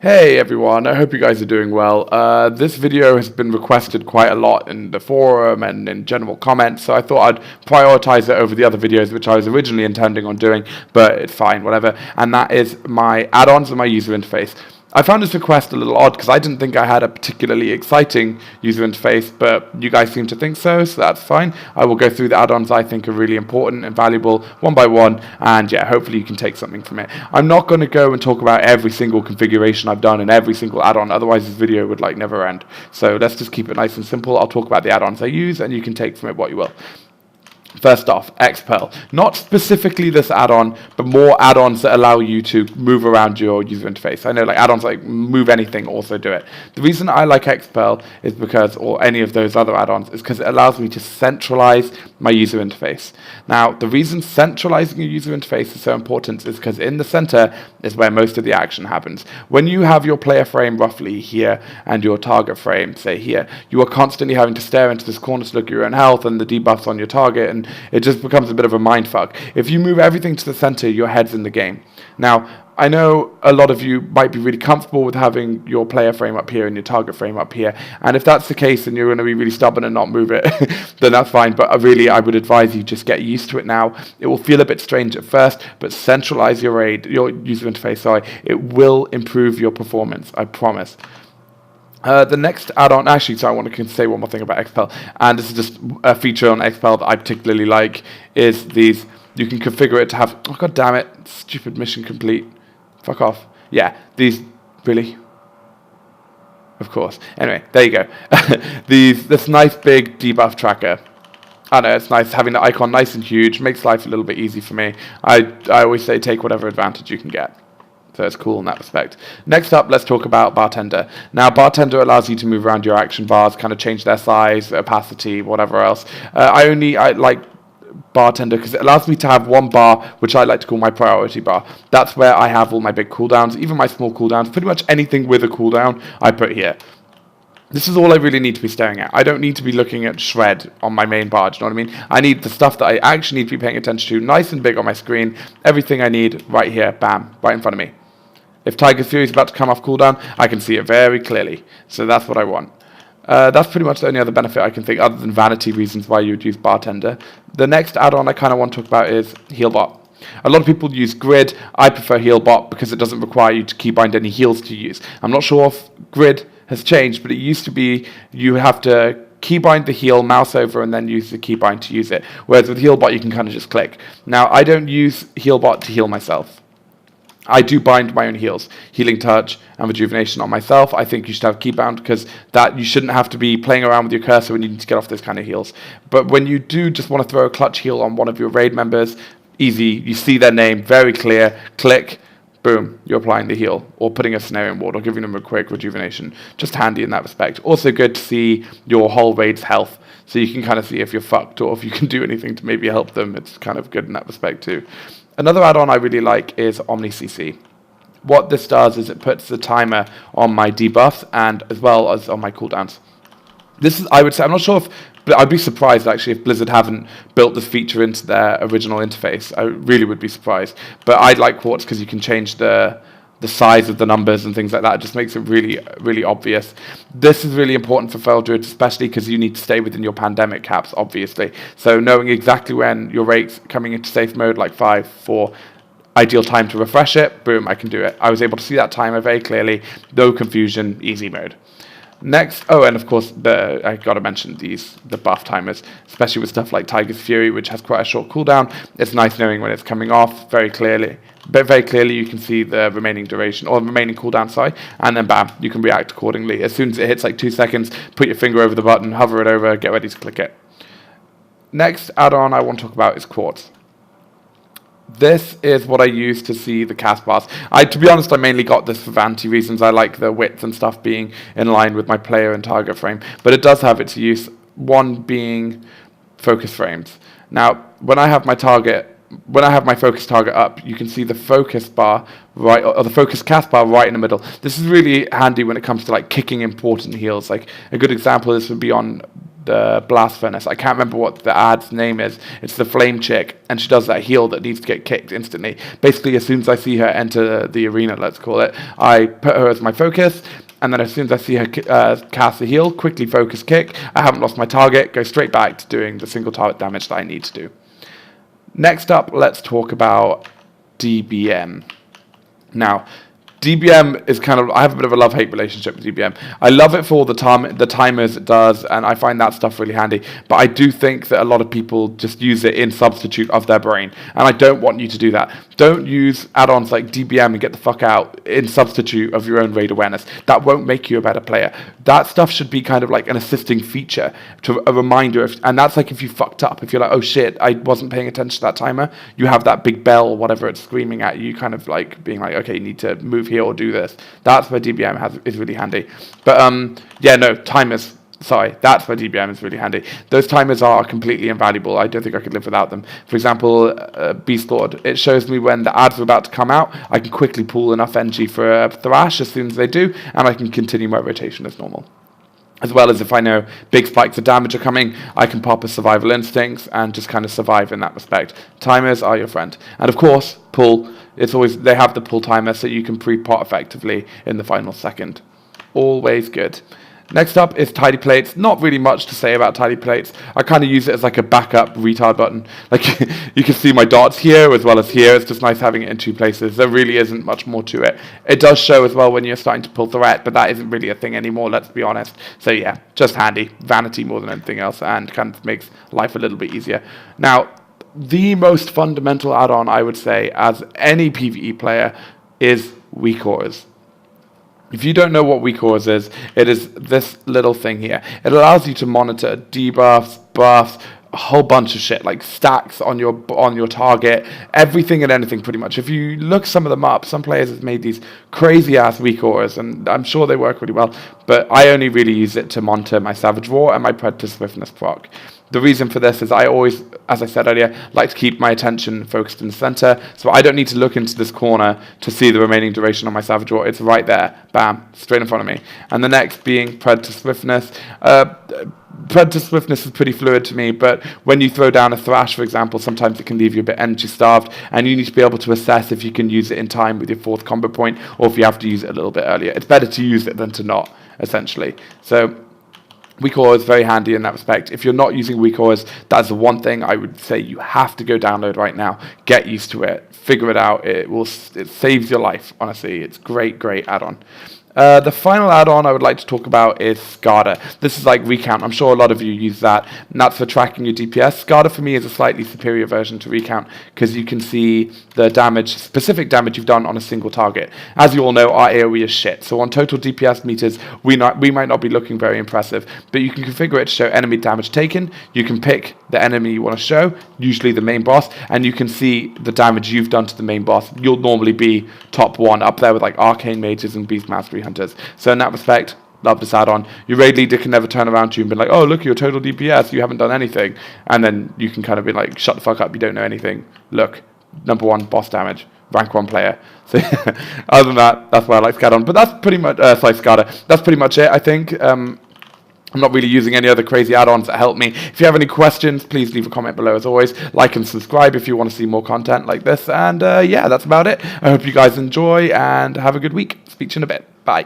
Hey everyone, I hope you guys are doing well. This video has been requested quite a lot in the forum and in general comments, so I thought I'd prioritize it over the other videos which I was originally intending on doing, but it's fine, whatever. And that is my add-ons and my user interface. I found this request a little odd because I didn't think I had a particularly exciting user interface, but you guys seem to think so that's fine. I will go through the add-ons I think are really important and valuable one by one, and yeah, hopefully you can take something from it. I'm not going to go and talk about every single configuration I've done and every single add-on, otherwise this video would like never end. So let's just keep it nice and simple. I'll talk about the add-ons I use and you can take from it what you will. First off, Xperl. Not specifically this add-on, but more add-ons that allow you to move around your user interface. I know like add-ons like move anything also do it. The reason I like Xperl is because, or any of those other add-ons, is because it allows me to centralize my user interface. Now, the reason centralizing your user interface is so important is because in the center is where most of the action happens. When you have your player frame roughly here and your target frame, say here, you are constantly having to stare into this corner to look at your own health and the debuffs on your target, and it just becomes a bit of a mindfuck. If you move everything to the center, your head's in the game. Now, I know a lot of you might be really comfortable with having your player frame up here and your target frame up here, and if that's the case and you're going to be really stubborn and not move it, then that's fine, but really I would advise you just get used to it now. It will feel a bit strange at first, but centralize your user interface, sorry. It will improve your performance, I promise. The next add-on, actually, so I want to say one more thing about Xperl, and this is just a feature on Xperl that I particularly like, is these, you can configure it to have, oh god damn it, stupid mission complete, fuck off, yeah, these, really? Of course, anyway, there you go, this nice big debuff tracker. I know, it's nice having the icon nice and huge, makes life a little bit easy for me. I always say take whatever advantage you can get. So it's cool in that respect. Next up, let's talk about Bartender. Now, Bartender allows you to move around your action bars, kind of change their size, opacity, whatever else. I like Bartender because it allows me to have one bar, which I like to call my priority bar. That's where I have all my big cooldowns, even my small cooldowns. Pretty much anything with a cooldown, I put here. This is all I really need to be staring at. I don't need to be looking at shred on my main bar, do you know what I mean? I need the stuff that I actually need to be paying attention to, nice and big on my screen. Everything I need right here, bam, right in front of me. If Tiger's Fury is about to come off cooldown, I can see it very clearly. So that's what I want. That's pretty much the only other benefit I can think, other than vanity reasons why you would use Bartender. The next add-on I kind of want to talk about is Healbot. A lot of people use Grid. I prefer Healbot because it doesn't require you to keybind any heals to use. I'm not sure if Grid has changed, but it used to be you have to keybind the heal, mouse over, and then use the keybind to use it. Whereas with Healbot, you can kind of just click. Now, I don't use Healbot to heal myself. I do bind my own heals, Healing Touch and Rejuvenation on myself. I think you should have keybound because that you shouldn't have to be playing around with your cursor when you need to get off those kind of heals. But when you do just want to throw a clutch heal on one of your raid members, easy, you see their name, very clear, click, boom, you're applying the heal, or putting a Cenarian Ward, or giving them a quick rejuvenation. Just handy in that respect. Also good to see your whole raid's health, so you can kind of see if you're fucked or if you can do anything to maybe help them. It's kind of good in that respect too. Another add-on I really like is OmniCC. What this does is it puts the timer on my debuffs and as well as on my cooldowns. This is, I would say, I'm not sure if, but I'd be surprised actually if Blizzard haven't built this feature into their original interface. I really would be surprised. But I like Quartz because you can change the size of the numbers and things like that. It just makes it really, really obvious. This is really important for Feral Druids, especially because you need to stay within your pandemic caps, obviously. So knowing exactly when your raid's coming into safe mode, like 5, 4, ideal time to refresh it, boom, I can do it. I was able to see that timer very clearly, no confusion, easy mode. Next, oh, and of course, I got to mention the buff timers, especially with stuff like Tiger's Fury, which has quite a short cooldown. It's nice knowing when it's coming off very clearly. But very clearly, you can see the remaining duration, or the remaining cooldown, sorry, and then bam, you can react accordingly. As soon as it hits like 2 seconds, put your finger over the button, hover it over, get ready to click it. Next add-on I want to talk about is Quartz. This is what I use to see the cast bars. To be honest, I mainly got this for vanity reasons. I like the width and stuff being in line with my player and target frame. But it does have its use, one being focus frames. Now, when I have my focus target up, you can see the focus bar right, or the focus cast bar right in the middle. This is really handy when it comes to like kicking important heals. Like a good example of this would be on the blast furnace. I can't remember what the ad's name is. It's the flame chick, and she does that heal that needs to get kicked instantly. Basically, as soon as I see her enter the arena, let's call it, I put her as my focus, and then as soon as I see her cast a heal, quickly focus kick. I haven't lost my target, go straight back to doing the single target damage that I need to do. Next up, let's talk about DBM. Now, DBM is kind of, I have a bit of a love-hate relationship with DBM. I love it for all the timers it does, and I find that stuff really handy. But I do think that a lot of people just use it in substitute of their brain, and I don't want you to do that. Don't use add-ons like DBM and get the fuck out in substitute of your own raid awareness. That won't make you a better player. That stuff should be kind of like an assisting feature, to a reminder, and that's like if you fucked up. If you're like, oh shit, I wasn't paying attention to that timer, you have that big bell or whatever it's screaming at you, kind of like being like, okay, you need to move here or do this. That's where DBM is really handy. But yeah, no, timers. Sorry, that's where DBM is really handy. Those timers are completely invaluable. I don't think I could live without them. For example, Beast Lord. It shows me when the ads are about to come out. I can quickly pull enough energy for a Thrash as soon as they do, and I can continue my rotation as normal. As well as if I know big spikes of damage are coming, I can pop a Survival Instincts and just kind of survive in that respect. Timers are your friend. And of course, pull. It's always, they have the pull timer so you can pre-pot effectively in the final second. Always good. Next up is tidy plates. Not really much to say about tidy plates. I kind of use it as like a backup retard button. Like you can see my dots here as well as here. It's just nice having it in two places. There really isn't much more to it. It does show as well when you're starting to pull threat, but that isn't really a thing anymore, let's be honest. So yeah, just handy. Vanity more than anything else, and kind of makes life a little bit easier. Now, the most fundamental add-on, I would say, as any PvE player, is WeakAuras. If you don't know what WeakAuras is, it is this little thing here. It allows you to monitor debuffs, buffs, a whole bunch of shit, like stacks on your target, everything and anything pretty much. If you look some of them up, some players have made these crazy ass WeakAuras, and I'm sure they work really well, but I only really use it to monitor my Savage Roar and my Predator Swiftness proc. The reason for this is I always, as I said earlier, like to keep my attention focused in the center, so I don't need to look into this corner to see the remaining duration on my Savage Roar. It's right there, bam, straight in front of me. And the next being Predator Swiftness. Predator Swiftness is pretty fluid to me, but when you throw down a Thrash, for example, sometimes it can leave you a bit energy starved, and you need to be able to assess if you can use it in time with your fourth combo point, or if you have to use it a little bit earlier. It's better to use it than to not, essentially. So WeakAuras is very handy in that respect. If you're not using WeakAuras, that's the one thing I would say you have to go download right now. Get used to it. Figure it out. It saves your life, honestly. It's great add-on. The final add-on I would like to talk about is Skada. This is like Recount. I'm sure a lot of you use that, and that's for tracking your DPS. Skada for me is a slightly superior version to Recount because you can see the damage, specific damage you've done on a single target. As you all know, our AoE is shit, so on total DPS meters, we might not be looking very impressive, but you can configure it to show enemy damage taken. You can pick the enemy you want to show, usually the main boss, and you can see the damage you've done to the main boss. You'll normally be top one, up there with like Arcane Mages and Beast Mastery Hunters. So in that respect, love this add-on. Your raid leader can never turn around to you and be like, oh, look at your total DPS, you haven't done anything. And then you can kind of be like, shut the fuck up, you don't know anything. Look, #1 boss damage, rank 1 player. So other than that, that's why I like Skada. But that's pretty much, Skada. That's pretty much it, I think. I'm not really using any other crazy add-ons that help me. If you have any questions, please leave a comment below as always. Like and subscribe if you want to see more content like this. And yeah, that's about it. I hope you guys enjoy and have a good week. Speak to you in a bit. Bye.